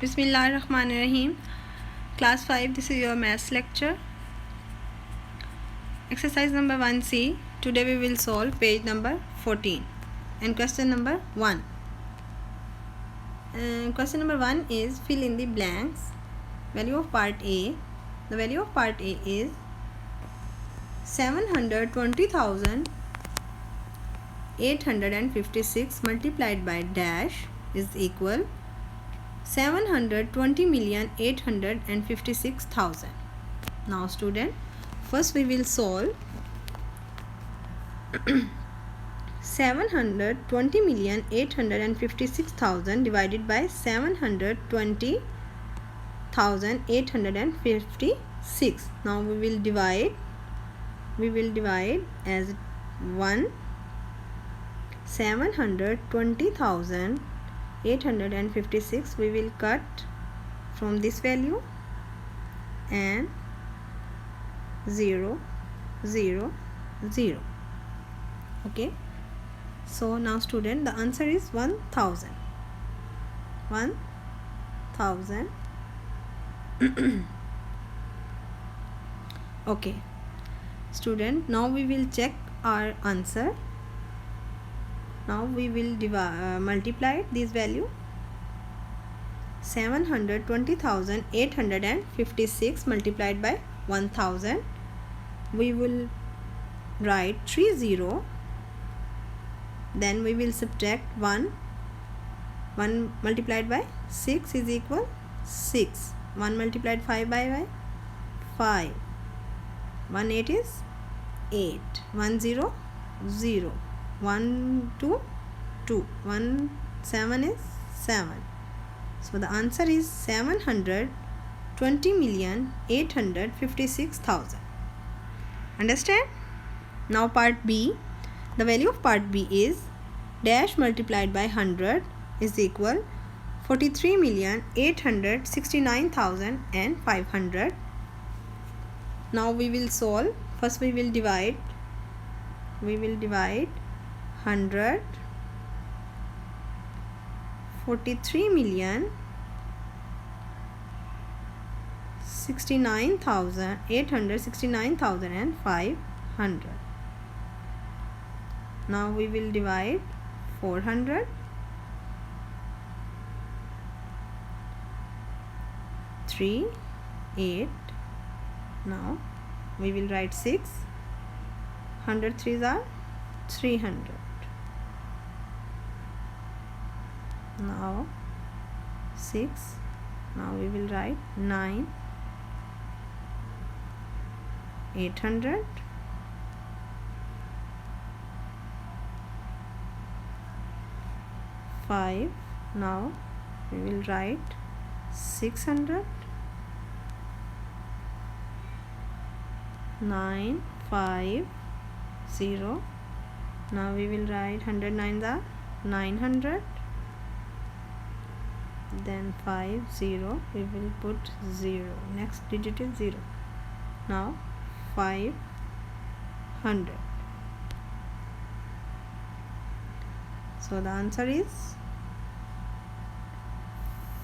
Bismillahirrahmanirrahim. Class 5, this is your maths lecture. Exercise number 1C. Today we will solve page number 14 and question number 1. Question number 1 is fill in the blanks. Value of part A. The value of part A is 720,856 multiplied by dash is equal 720,856,000. Now student, first we will solve 720,856,000 divided by 720,856. Now we will divide as 1. 720,856 we will cut from this value and 0 0 0. Okay, so now student, the answer is 1000. Okay student, now we will check our answer. Now we will multiply this value. 720,856 multiplied by 1000. We will write 30. Then we will subtract 1. 1 multiplied by 6 is equal 6. 1 multiplied 5 by 5. 1 8 is 8. 1 0 0. 1 2 2. 1 7 is 7. So the answer is 720,856,000. Understand? Now part B. The value of part B is dash multiplied by 100 is equal 43,869,500. Now we will solve. First we will divide 100 43,869,500. Now we will divide 400 3 8. Now we will write 6. 100 3s are 300. Now 6. Now we will write 9. 800. 5. Now we will write 600. 9 5 0. Now we will write 109 the 900. Then 5 0. We will put 0. Next digit is 0. Now 500. So the answer is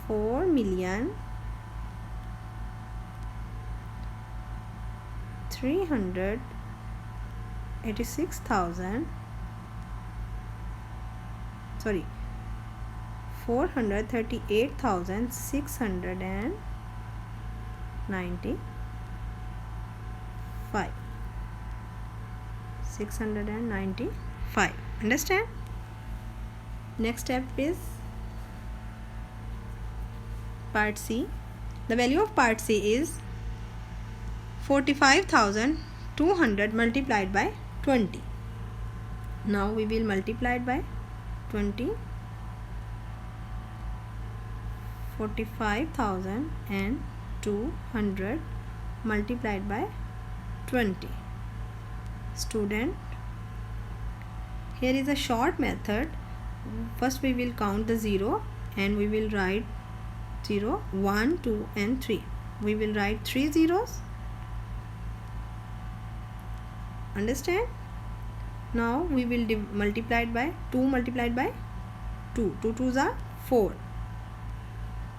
4,386,000. Sorry, 438,695. 695. Understand? Next step is part C. The value of part C is 45,200 multiplied by 20. Now we will multiply it by 20. 45,200 multiplied by 20. Student, here is a short method. First we will count the 0 and we will write 0, 1, 2 and 3. We will write 3 zeros. Understand? Now we will multiply it by 2 multiplied by 2. 2 2s are 4.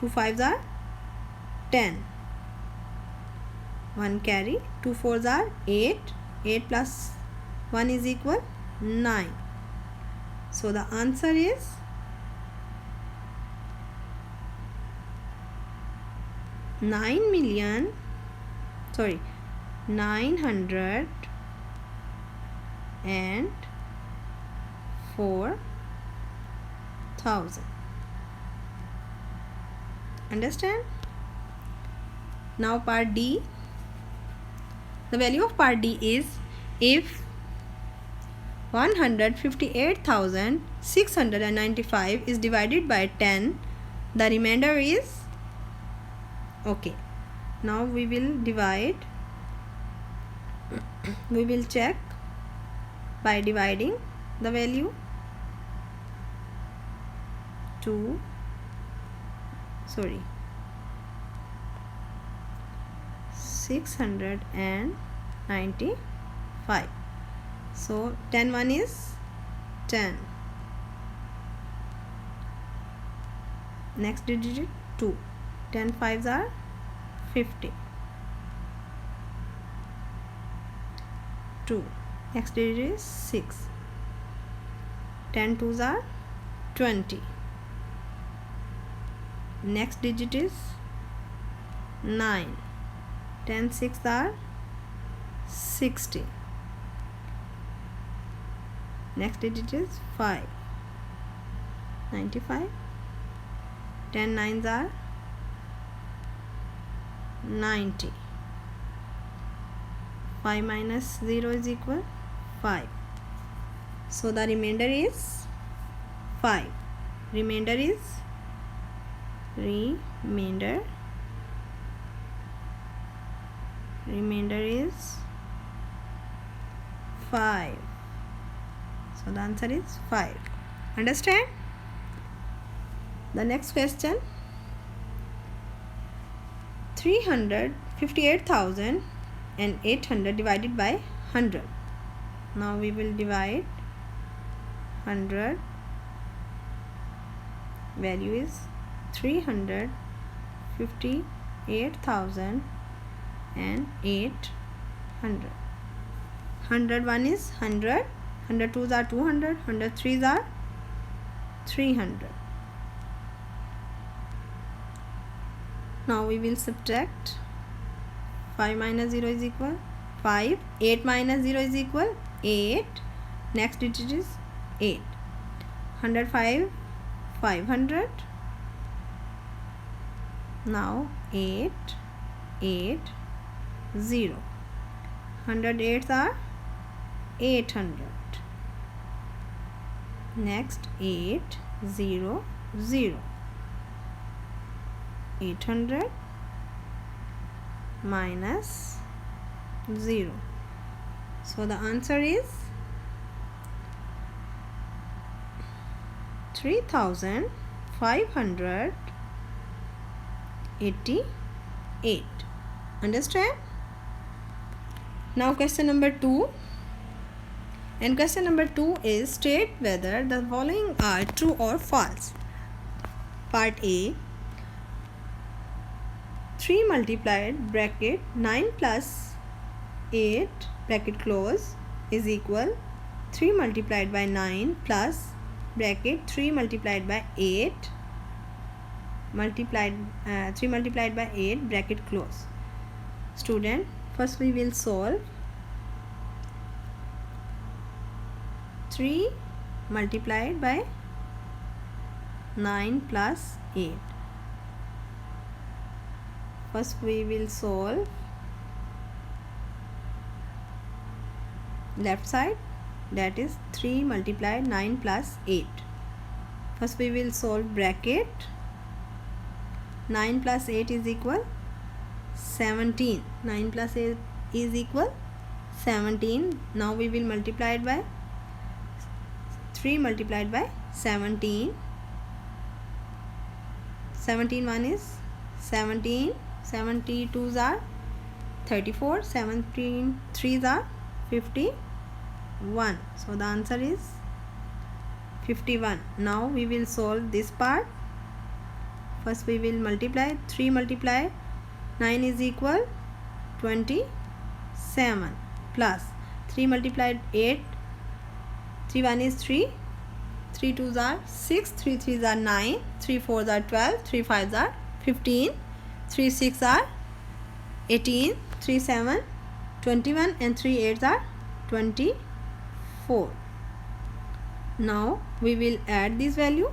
2 5s are 10, 1 carry, 2 4s are 8, 8 plus 1 is equal 9. So the answer is 904,000. Understand? Now part D. The value of part D is if 158,695 is divided by 10, the remainder is okay. Now we will divide. We will check by dividing the value 695. So 10 1 is 10. Next digit 2. 10 5s are 50. 2. Next digit is 6. 10 2s are 20. Next digit is 9. 10 6 are 60. Next digit is 5. 95. 10 9s are 90. 5 minus 0 is equal 5. So the remainder is 5. Remainder is 5. So the answer is 5. Understand? The next question, 358,800 divided by 100. Now we will divide 100. Value is 358,800. 100 1 is 100. 100 2s are 200. 100 3s are 300. Now we will subtract. 5 minus 0 is equal 5. 8 minus 0 is equal 8. Next digit is 8. 105 500. Now 8 8 0. 108s are 800. Next 8 0 0. 800 minus 0. So the answer is 3,588. Understand? Now question number 2. And question number 2 is state whether the following are true or false. Part A. 3 multiplied bracket 9 plus 8 bracket close is equal 3 multiplied by 9 plus bracket 3 multiplied by 8 multiplied 3 multiplied by 8 bracket close. Student, first we will solve 3 multiplied by 9 plus 8. First we will solve left side, that is 3 multiplied 9 plus 8. First we will solve bracket. 9 plus 8 is equal 17. 9 plus 8 is equal 17. Now we will multiply it by 3 multiplied by 17. 17 1 is 17. 72s are 34. 17 3s are 51. So the answer is 51. Now we will solve this part. First we will multiply. 3 multiply 9 is equal 27 plus 3 multiplied 8. 3 1 is 3. 3 2s are 6. 3 3s are 9. 3 4s are 12. 3 5s are 15. 3 6 are 18. 3 7 21 and 3 8s are 24. Now we will add this value.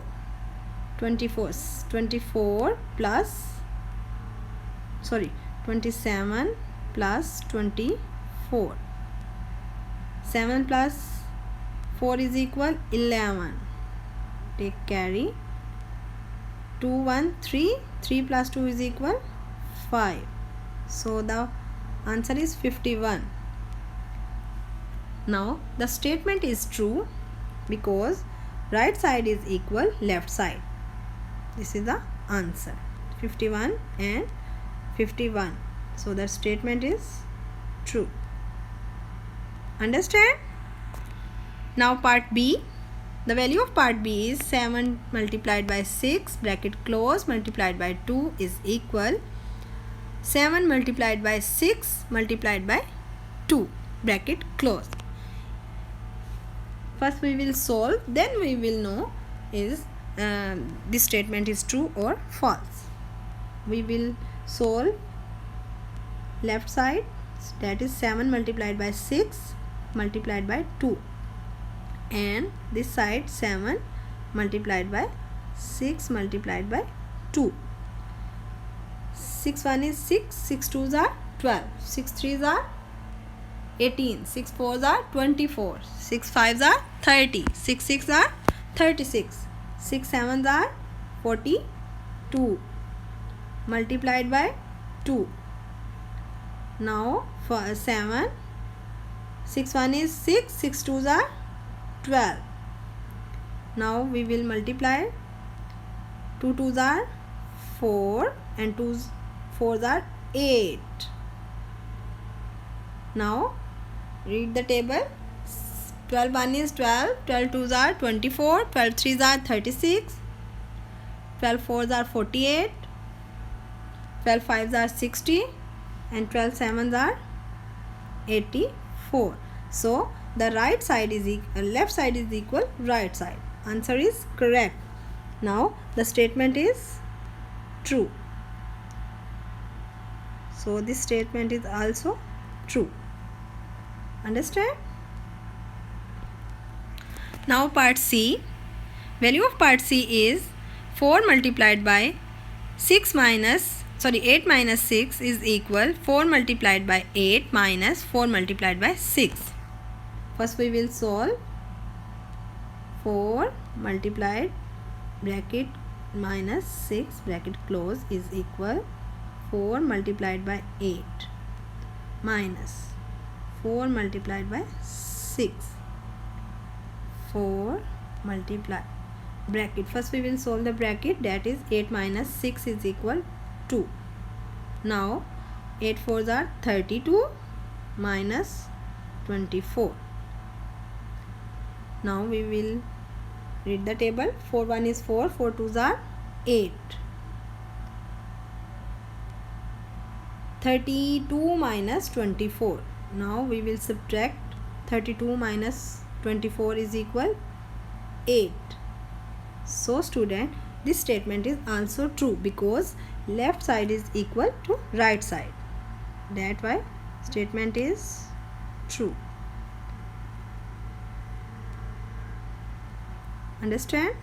24 plus 27 plus 24. 7 plus 4 is equal 11. Take carry. 2 1 3. 3 plus 2 is equal 5. So the answer is 51. Now the statement is true because right side is equal left side. This is the answer. 51 and 51. So the statement is true. Understand? Now part B. The value of part B is 7 multiplied by 6 bracket close multiplied by 2 is equal 7 multiplied by 6 multiplied by 2 bracket close. First we will solve, then we will know is this statement is true or false. We will solve left side, that is 7 multiplied by 6 multiplied by 2, and this side 7 multiplied by 6 multiplied by 2. 6 1 is 6. 6 2s are 12. 6 3s are 18. 6 4s are 24. 6 5s are 30. 6 6 are 36. 6 7s are 42 multiplied by 2. Now for 7, 6 1 is 6. 6 2s are 12. Now we will multiply. 2 2s are 4 and 2 4s are 8. Now read the table. 12 1 is 12. 12 2s are 24. 12 3s are 36. 12 4s are 48. 12 5s are 60 and 12 7s are 84. So the right side is left side is equal right side. Answer is correct. Now the statement is true. So this statement is also true. Understand? Now part C. Value of part C is 4 multiplied by 8 minus 6 is equal 4 multiplied by 8 minus 4 multiplied by 6. First we will solve. 4 multiplied bracket minus 6 bracket close is equal 4 multiplied by 8 minus 4 multiplied by 6. 4 multiply bracket. First we will solve the bracket, that is 8 minus 6 is equal 2. Now 8 4s are 32 minus 24. Now we will read the table. 4 1 is 4. 4 2s are 8. 32 minus 24. Now we will subtract. 32 minus 24 is equal 8. So student, this statement is also true because left side is equal to right side. That why statement is true. Understand?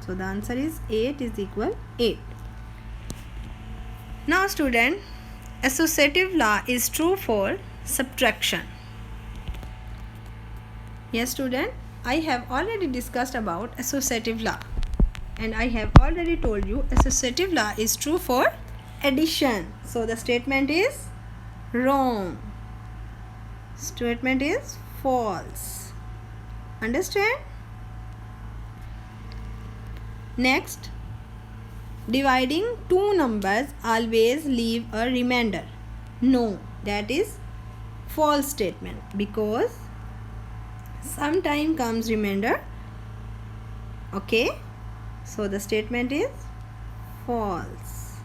So the answer is 8 is equal 8. Now student, associative law is true for subtraction. Yes student, I have already discussed about associative law and I have already told you associative law is true for addition. So the statement is wrong. Statement is false. Understand? Next, dividing two numbers always leave a remainder. No, that is false statement because sometime comes remainder. Okay, so the statement is false.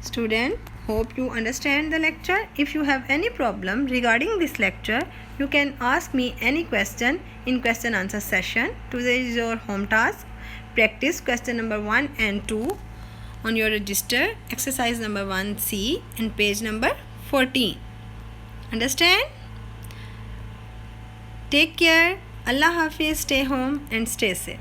Student, hope you understand the lecture. If you have any problem regarding this lecture, you can ask me any question in question answer session. Today is your home task. Practice question number 1 and 2 on your register, exercise number 1C and page number 14. Understand? Take care. Allah Hafiz. Stay home and stay safe.